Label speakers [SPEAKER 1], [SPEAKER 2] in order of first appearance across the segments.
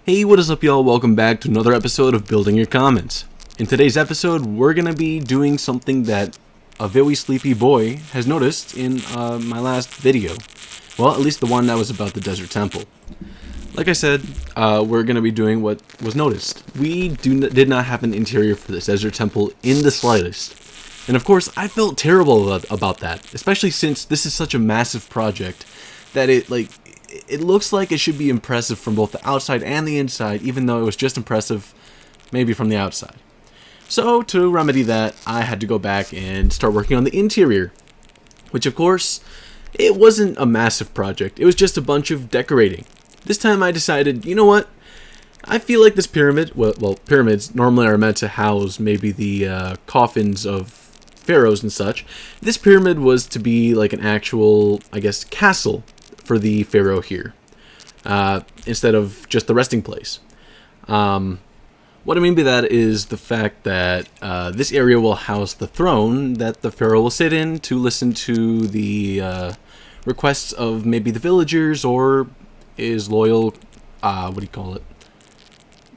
[SPEAKER 1] Hey, what is up y'all? Welcome back to another episode of Building Your Comments. In today's episode, we're gonna be doing something that a very sleepy boy has noticed in my last video. Well, at least the one that was about the desert temple. Like I said, we're gonna be doing what was noticed. We did not have an interior for this desert temple in the slightest. And of course, I felt terrible about that, especially since this is such a massive project that it looks like it should be impressive from both the outside and the inside, even though it was just impressive maybe from the outside. So to remedy that, I had to go back and start working on the interior, which of course, it wasn't a massive project. It was just a bunch of decorating. This time I decided, you know what? I feel like this pyramid, well, pyramids normally are meant to house maybe the coffins of pharaohs and such. This pyramid was to be like an actual, I guess, castle for the pharaoh here, instead of just the resting place. What I mean by that is the fact that this area will house the throne that the pharaoh will sit in to listen to the requests of maybe the villagers or his loyal, what do you call it?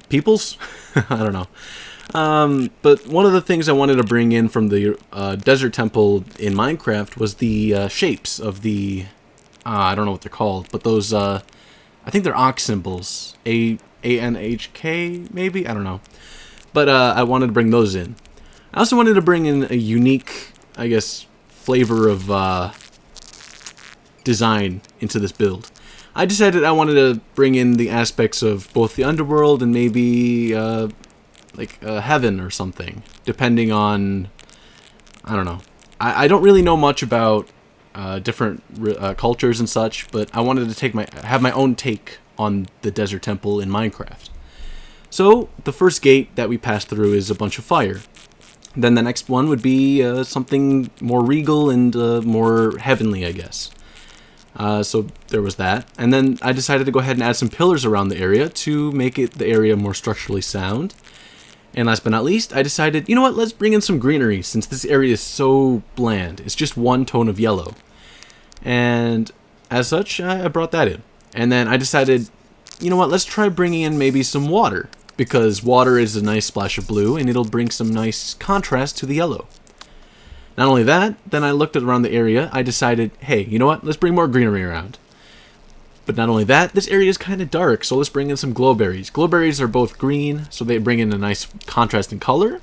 [SPEAKER 1] Peoples? I don't know. But one of the things I wanted to bring in from the desert temple in Minecraft was the shapes of the I don't know what they're called, but those, I think they're ox symbols. A-N-H-K, maybe? I don't know. But I wanted to bring those in. I also wanted to bring in a unique, I guess, flavor of design into this build. I decided I wanted to bring in the aspects of both the underworld and maybe, heaven or something, depending on, I don't know. I don't really know much about different cultures and such, but I wanted to have my own take on the desert temple in Minecraft. So the first gate that we pass through is a bunch of fire. Then the next one would be something more regal and more heavenly, I guess. So there was that, and then I decided to go ahead and add some pillars around the area to make the area more structurally sound. And last but not least, I decided, you know what, let's bring in some greenery since this area is so bland. It's just one tone of yellow. And as such, I brought that in. And then I decided, you know what, let's try bringing in maybe some water. Because water is a nice splash of blue and it'll bring some nice contrast to the yellow. Not only that, then I looked around the area, I decided, hey, you know what, let's bring more greenery around. But not only that, this area is kind of dark, so let's bring in some glowberries. Glowberries are both green, so they bring in a nice contrast in color,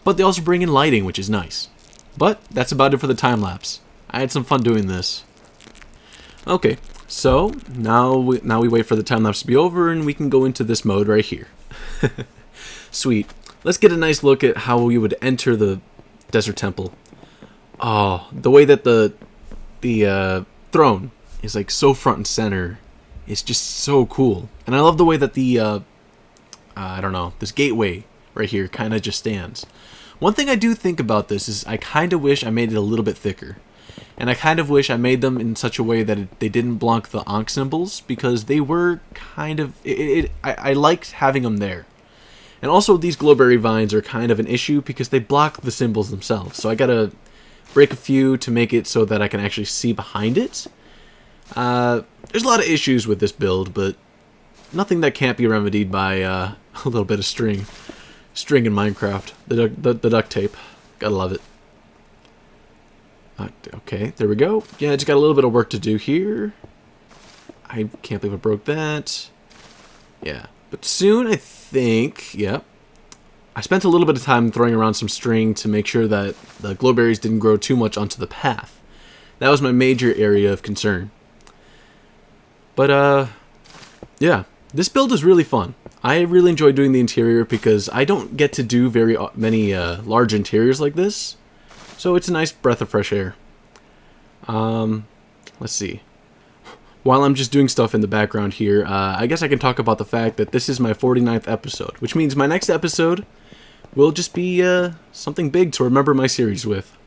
[SPEAKER 1] but they also bring in lighting, which is nice. But that's about it for the time-lapse. I had some fun doing this. Okay, so now we wait for the time-lapse to be over, and we can go into this mode right here. Sweet. Let's get a nice look at how we would enter the desert temple. Oh, the way that the throne is like so front and center. It's just so cool. And I love the way that the I don't know, this gateway right here kind of just stands. One thing I do think about this is I kind of wish I made it a little bit thicker. And I kind of wish I made them in such a way that they didn't block the Ankh symbols, because they were kind of I liked having them there. And also these glowberry vines are kind of an issue because they block the symbols themselves. So I gotta break a few to make it so that I can actually see behind it. There's a lot of issues with this build, but nothing that can't be remedied by a little bit of string in Minecraft. The duct tape, gotta love it. Okay, there we go. Yeah, just got a little bit of work to do here. I can't believe I broke that. Yeah, but soon I think, yep. I spent a little bit of time throwing around some string to make sure that the glowberries didn't grow too much onto the path. That was my major area of concern. But, yeah, this build is really fun. I really enjoy doing the interior because I don't get to do very many large interiors like this. So it's a nice breath of fresh air. Let's see. While I'm just doing stuff in the background here, I guess I can talk about the fact that this is my 49th episode, which means my next episode will just be something big to remember my series with.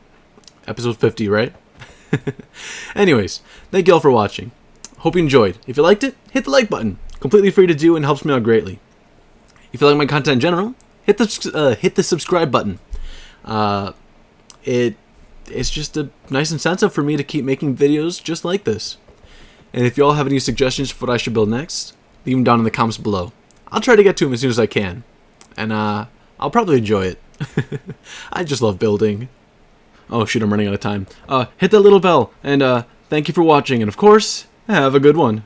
[SPEAKER 1] Episode 50, right? Anyways, thank you all for watching. Hope you enjoyed. If you liked it, hit the like button. Completely free to do and helps me out greatly. If you like my content in general, hit the subscribe button. It's just a nice incentive for me to keep making videos just like this. And if you all have any suggestions for what I should build next, leave them down in the comments below. I'll try to get to them as soon as I can. And I'll probably enjoy it. I just love building. Oh shoot, I'm running out of time. Hit that little bell, and thank you for watching, and of course, have a good one.